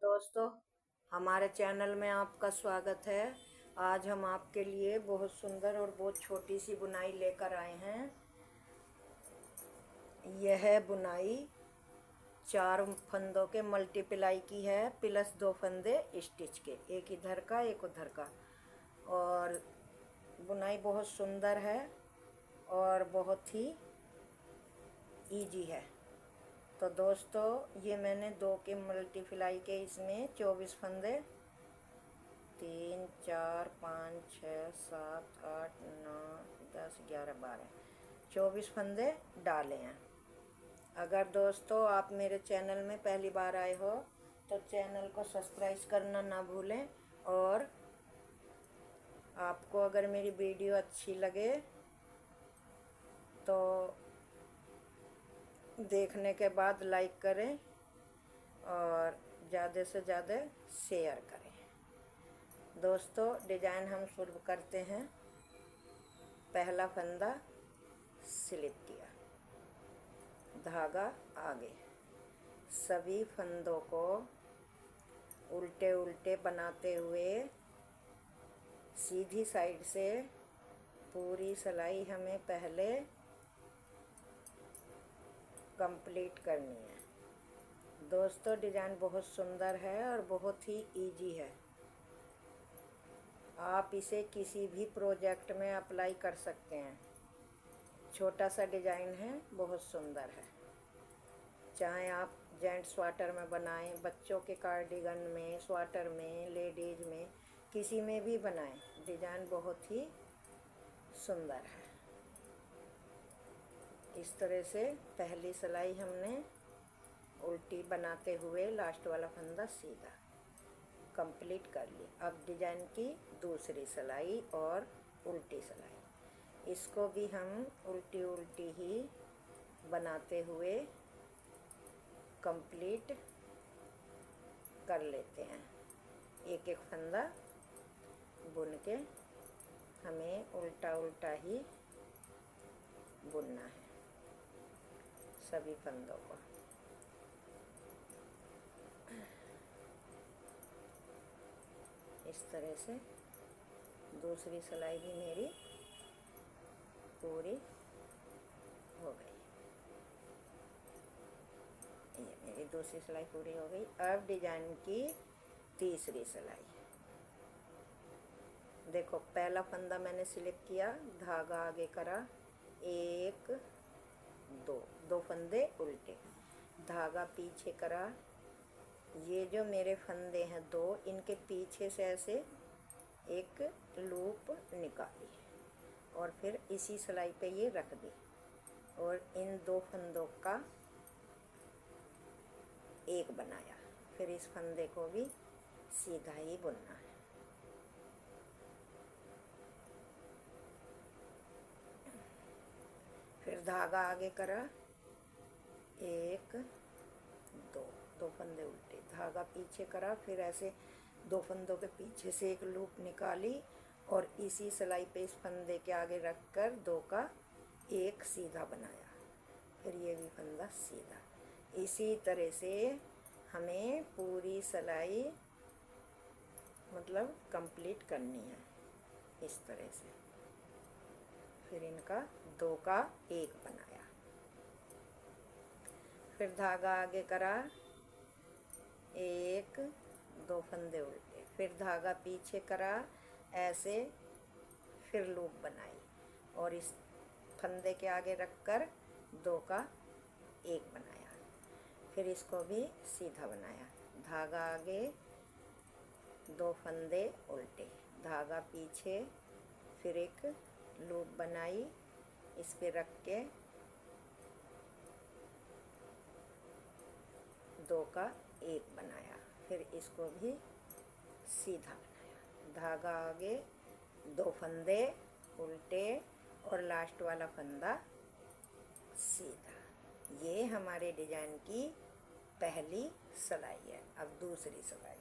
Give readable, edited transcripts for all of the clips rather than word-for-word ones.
दोस्तों, हमारे चैनल में आपका स्वागत है। आज हम आपके लिए बहुत सुंदर और बहुत छोटी सी बुनाई लेकर आए हैं। यह बुनाई 4 फंदों के मल्टीप्लाई की है, प्लस 2 फंदे स्टिच के, एक इधर का एक उधर का। और बुनाई बहुत सुंदर है और बहुत ही इजी है। तो दोस्तों, ये मैंने 2 के मल्टीप्लाई के इसमें 24 फंदे 3 4 5 6 7 8 9 10 11 12 24 फंदे डाले हैं। अगर दोस्तों आप मेरे चैनल में पहली बार आए हो तो चैनल को सब्सक्राइब करना ना भूलें। और आपको अगर मेरी वीडियो अच्छी लगे तो देखने के बाद लाइक करें और ज़्यादा से ज़्यादा शेयर करें। दोस्तों, डिजाइन हम शुरू करते हैं। पहला फंदा स्लिप किया, धागा आगे, सभी फंदों को उल्टे उल्टे बनाते हुए सीधी साइड से पूरी सिलाई हमें पहले कंप्लीट करनी है। दोस्तों, डिजाइन बहुत सुंदर है और बहुत ही इजी है। आप इसे किसी भी प्रोजेक्ट में अप्लाई कर सकते हैं। छोटा सा डिजाइन है, बहुत सुंदर है। चाहे आप जेंट्स स्वेटर में बनाएं, बच्चों के कार्डिगन में, स्वेटर में, लेडीज में, किसी में भी बनाएं, डिजाइन बहुत ही सुंदर है। इस तरह से पहली सिलाई हमने उल्टी बनाते हुए लास्ट वाला फंदा सीधा कंप्लीट कर ली। अब डिजाइन की दूसरी सिलाई और उल्टी सिलाई, इसको भी हम उल्टी उल्टी ही बनाते हुए कंप्लीट कर लेते हैं। एक एक फंदा बुन के हमें उल्टा उल्टा ही बुनना है सभी फंदों को। इस तरह से दूसरी सिलाई भी मेरी पूरी हो गई। ये मेरी दूसरी सिलाई पूरी हो गई। अब डिजाइन की तीसरी सिलाई। देखो, पहला फंदा मैंने स्लिप किया, धागा आगे करा, 1 2 फंदे उल्टे, धागा पीछे करा। ये जो मेरे फंदे हैं 2, इनके पीछे से ऐसे एक लूप निकाली और फिर इसी सिलाई पे ये रख दी और इन 2 फंदों का एक बनाया। फिर इस फंदे को भी सीधा ही बुनना है। फिर धागा आगे करा, 1 2 फंदे उल्टे, धागा पीछे करा, फिर ऐसे 2 फंदों के पीछे से एक लूप निकाली और इसी सिलाई पे इस फंदे के आगे रखकर 2 का एक सीधा बनाया। फिर ये भी फंदा सीधा। इसी तरह से हमें पूरी सिलाई मतलब कंप्लीट करनी है इस तरह से। फिर इनका 2 का एक बनाया। फिर धागा आगे करा, 1 2 फंदे उल्टे, फिर धागा पीछे करा ऐसे, फिर लूप बनाई और इस फंदे के आगे रखकर 2 का एक बनाया। फिर इसको भी सीधा बनाया, धागा आगे, 2 फंदे उल्टे, धागा पीछे, फिर एक लूप बनाई, इस पे रख के 2 का एक बनाया। फिर इसको भी सीधा बनाया, धागा आगे, 2 फंदे उल्टे और लास्ट वाला फंदा सीधा। ये हमारे डिजाइन की पहली सिलाई है। अब दूसरी सिलाई।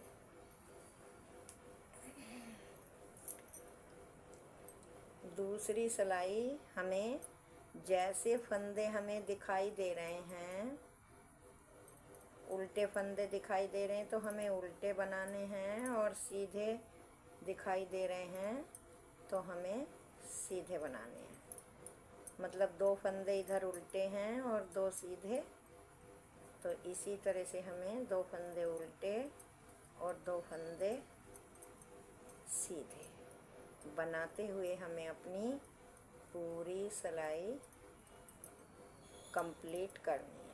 दूसरी सिलाई हमें जैसे फंदे हमें दिखाई दे रहे हैं उल्टे फंदे दिखाई दे रहे हैं तो हमें उल्टे बनाने हैं, और सीधे दिखाई दे रहे हैं तो हमें सीधे बनाने हैं। मतलब 2 फंदे इधर उल्टे हैं और 2 सीधे, तो इसी तरह से हमें 2 फंदे उल्टे और 2 फंदे सीधे बनाते हुए हमें अपनी पूरी सिलाई कंप्लीट करनी है।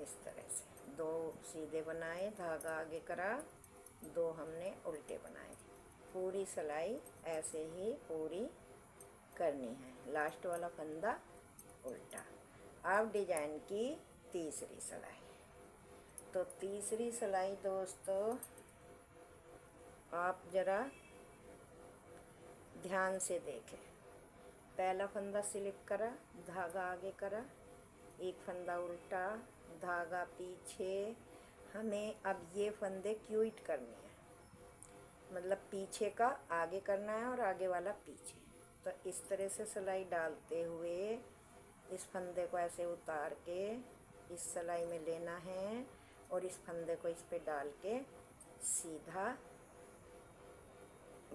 इस तरह से 2 सीधे बनाए, धागा आगे करा, 2 हमने उल्टे बनाए। पूरी सिलाई ऐसे ही पूरी करनी है। लास्ट वाला फंदा उल्टा। अब डिजाइन की तीसरी सिलाई। तो तीसरी सिलाई दोस्तों आप ज़रा ध्यान से देखें। पहला फंदा स्लिप करा, धागा आगे करा, एक फंदा उल्टा, धागा पीछे। हमें अब ये फंदे क्यूट करने हैं, मतलब पीछे का आगे करना है और आगे वाला पीछे। तो इस तरह से सिलाई डालते हुए इस फंदे को ऐसे उतार के इस सिलाई में लेना है और इस फंदे को इस पे डाल के सीधा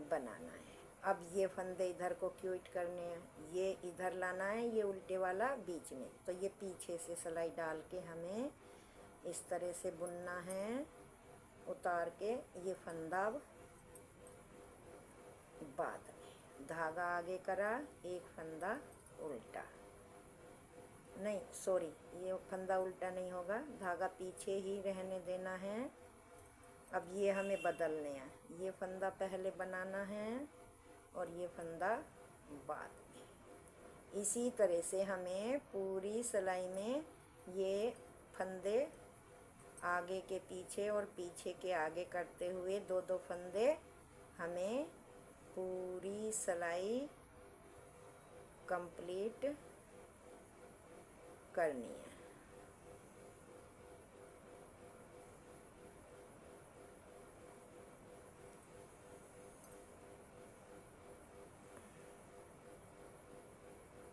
बनाना है। अब ये फंदे इधर को क्यूट करने हैं, ये इधर लाना है, ये उल्टे वाला बीच में। तो ये पीछे से सिलाई डाल के हमें इस तरह से बुनना है, उतार के ये फंदा बाद में। धागा आगे करा, एक फंदा उल्टा, नहीं सॉरी, ये फंदा उल्टा नहीं होगा, धागा पीछे ही रहने देना है। अब ये हमें बदलने हैं, ये फंदा पहले बनाना है और ये फंदा बाद में। इसी तरह से हमें पूरी सिलाई में ये फंदे आगे के पीछे और पीछे के आगे करते हुए 2-2 फंदे हमें पूरी सिलाई कंप्लीट करनी है।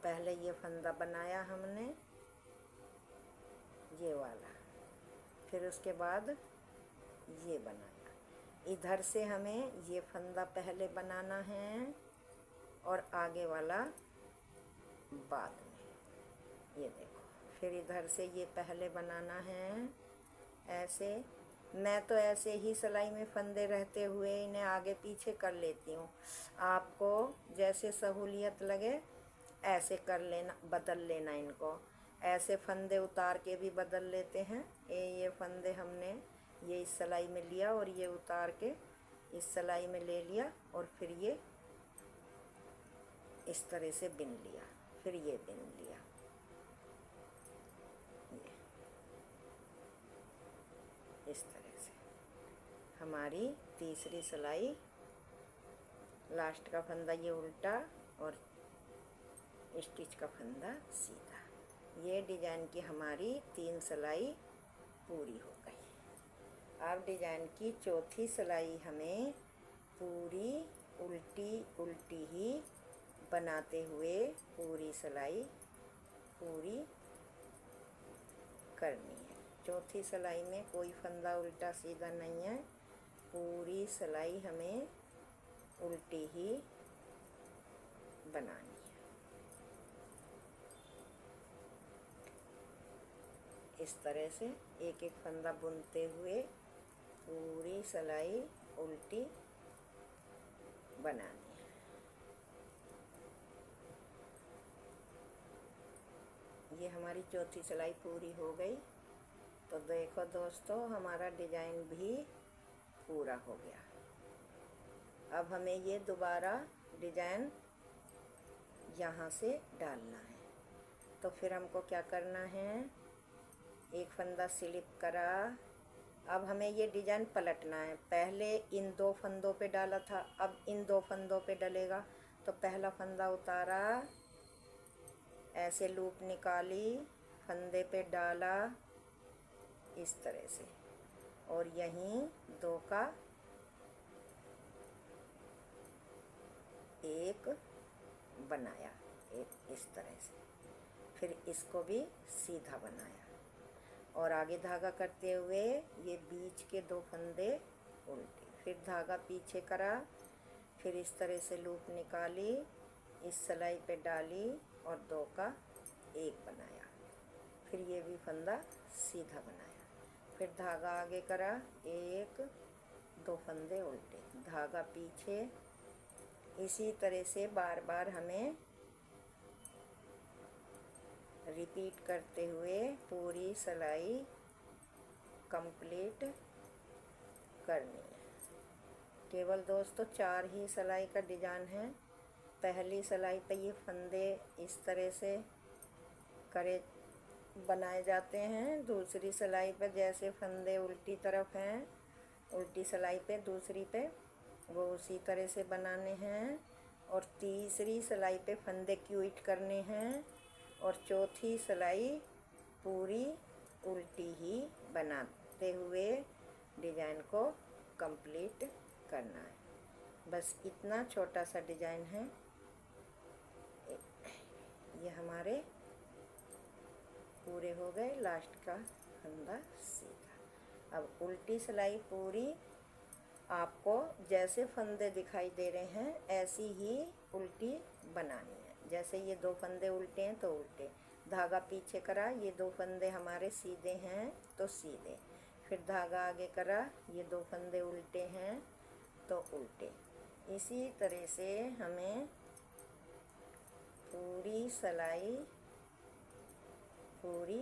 पहले ये फंदा बनाया हमने, ये वाला, फिर उसके बाद ये बनाया। इधर से हमें ये फंदा पहले बनाना है और आगे वाला बाद में। ये देखो, फिर इधर से ये पहले बनाना है ऐसे। मैं तो ऐसे ही सिलाई में फंदे रहते हुए इन्हें आगे पीछे कर लेती हूँ। आपको जैसे सहूलियत लगे ऐसे कर लेना, बदल लेना इनको। ऐसे फंदे उतार के भी बदल लेते हैं। ये फंदे हमने ये इस सिलाई में लिया और ये उतार के इस सिलाई में ले लिया और फिर ये इस तरह से बिन लिया, फिर ये बिन लिया। ये इस तरह से हमारी तीसरी सिलाई, लास्ट का फंदा ये उल्टा और स्टिच का फंदा सीधा। ये डिजाइन की हमारी 3 सिलाई पूरी हो गई। अब डिजाइन की चौथी सिलाई हमें पूरी उल्टी उल्टी ही बनाते हुए पूरी सिलाई पूरी करनी है। चौथी सिलाई में कोई फंदा उल्टा सीधा नहीं है, पूरी सिलाई हमें उल्टी ही बनानी है। इस तरह से एक एक फंदा बुनते हुए पूरी सिलाई उल्टी बनानी है। ये हमारी चौथी सिलाई पूरी हो गई। तो देखो दोस्तों, हमारा डिजाइन भी पूरा हो गया। अब हमें ये दोबारा डिजाइन यहाँ से डालना है। तो फिर हमको क्या करना है, एक फंदा स्लिप करा। अब हमें ये डिजाइन पलटना है। पहले इन 2 फंदों पे डाला था, अब इन 2 फंदों पे डलेगा। तो पहला फंदा उतारा, ऐसे लूप निकाली, फंदे पे डाला इस तरह से, और यहीं 2 का एक बनाया, एक इस तरह से। फिर इसको भी सीधा बनाया। और आगे धागा करते हुए ये बीच के 2 फंदे उल्टे, फिर धागा पीछे करा, फिर इस तरह से लूप निकाली, इस सिलाई पे डाली और 2 का 1 बनाया, फिर ये भी फंदा सीधा बनाया, फिर धागा आगे करा, 1 2 फंदे उल्टे, धागा पीछे। इसी तरह से बार बार हमें रिपीट करते हुए पूरी सिलाई कंप्लीट करनी है। केवल दोस्तों 4 ही सिलाई का डिजाइन है। पहली सिलाई पे ये फंदे इस तरह से करे बनाए जाते हैं, दूसरी सिलाई पे जैसे फंदे उल्टी तरफ हैं, उल्टी सिलाई पे दूसरी पे वो उसी तरह से बनाने हैं, और तीसरी सिलाई पे फंदे क्यूट करने हैं, और चौथी सिलाई पूरी उल्टी ही बनाते हुए डिजाइन को कंप्लीट करना है। बस इतना छोटा सा डिजाइन है। ये हमारे पूरे हो गए, लास्ट का फंदा सीधा। अब उल्टी सिलाई पूरी आपको जैसे फंदे दिखाई दे रहे हैं ऐसी ही उल्टी बनानी है। जैसे ये 2 फंदे उल्टे हैं तो उल्टे, धागा पीछे करा, ये 2 फंदे हमारे सीधे हैं तो सीधे, फिर धागा आगे करा, ये 2 फंदे उल्टे हैं तो उल्टे। इसी तरह से हमें पूरी सिलाई पूरी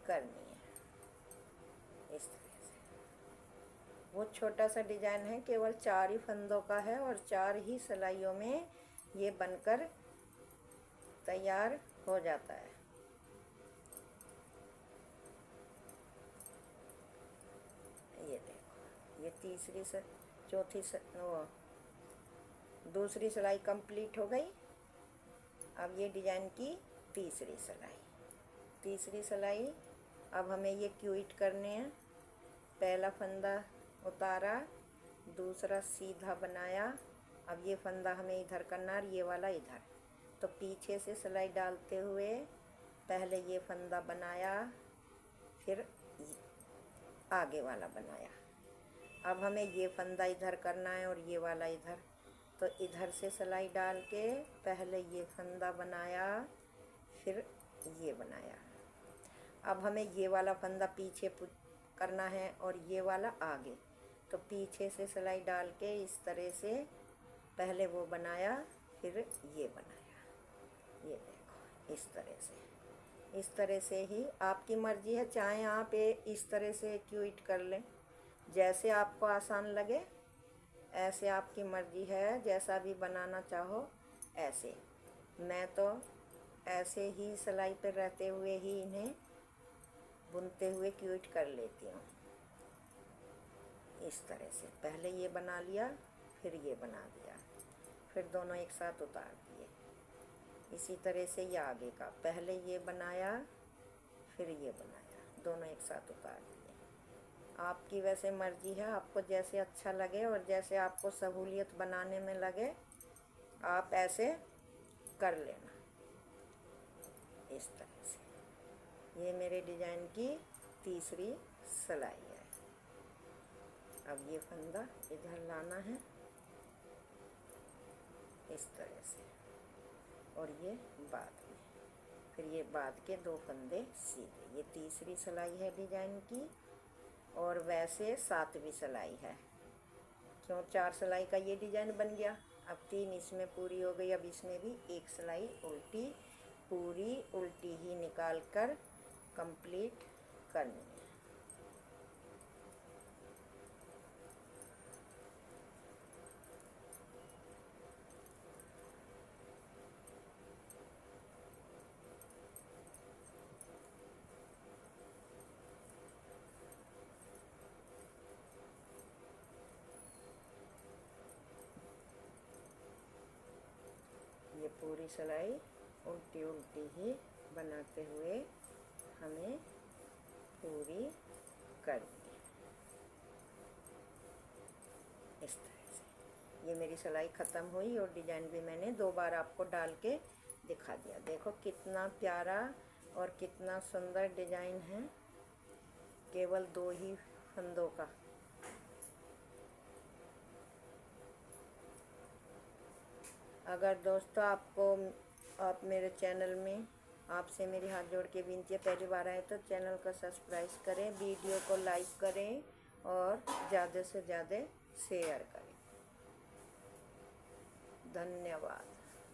करनी है। इस तरह से वो छोटा सा डिजाइन है, केवल 4 ही फंदों का है और 4 ही सिलाइयों में ये बनकर तैयार हो जाता है। ये देखो, ये तीसरी से चौथी से वो दूसरी सिलाई कंप्लीट हो गई। अब ये डिजाइन की तीसरी सिलाई, अब हमें ये क्यूट करने हैं। पहला फंदा उतारा, दूसरा सीधा बनाया, अब ये फंदा हमें इधर करना है, ये वाला इधर, तो पीछे से सिलाई डालते हुए पहले ये फंदा बनाया, फिर आगे वाला बनाया। अब हमें ये फंदा इधर करना है और ये वाला इधर, तो इधर से सिलाई डाल के पहले ये फंदा बनाया, फिर ये बनाया। अब हमें ये वाला फंदा पीछे करना है और ये वाला आगे, तो पीछे से सिलाई डाल के इस तरह से पहले वो बनाया, फिर ये बनाया। ये देखो, इस तरह से ही आपकी मर्जी है, चाहे आप इस तरह से क्यूट कर लें, जैसे आपको आसान लगे ऐसे आपकी मर्जी है, जैसा भी बनाना चाहो ऐसे। मैं तो ऐसे ही सिलाई पर रहते हुए ही इन्हें बुनते हुए क्यूट कर लेती हूँ। इस तरह से पहले ये बना लिया, फिर ये बना दिया, फिर दोनों एक साथ उतार दिए। इसी तरह से ये आगे का, पहले ये बनाया, फिर ये बनाया, दोनों एक साथ उतार दिए। आपकी वैसे मर्जी है, आपको जैसे अच्छा लगे और जैसे आपको सहूलियत बनाने में लगे आप ऐसे कर लेना। इस तरह से ये मेरे डिजाइन की तीसरी सिलाई है। अब ये फंदा इधर लाना है इस तरह से, और ये बाद में, फिर ये बाद के 2 फंदे सीधे। ये तीसरी सिलाई है डिजाइन की, और वैसे 7वीं सिलाई है। क्यों 4 सिलाई का ये डिजाइन बन गया, अब 3 इसमें पूरी हो गई। अब इसमें भी 1 सिलाई उल्टी, पूरी उल्टी ही निकाल कर कंप्लीट करनी है। ये पूरी सिलाई उल्टी उल्टी ही बनाते हुए हमें पूरी करनी है। इस तरह से ये मेरी सिलाई ख़त्म हुई और डिजाइन भी मैंने 2 बार आपको डाल के दिखा दिया। देखो कितना प्यारा और कितना सुंदर डिजाइन है। केवल 2 ही फंदों का। अगर दोस्तों आप मेरे चैनल में, आपसे मेरी हाथ जोड़ के विनती है, पहली बार आए तो चैनल को सब्सक्राइब करें, वीडियो को लाइक करें और ज़्यादा से ज़्यादा शेयर करें। धन्यवाद।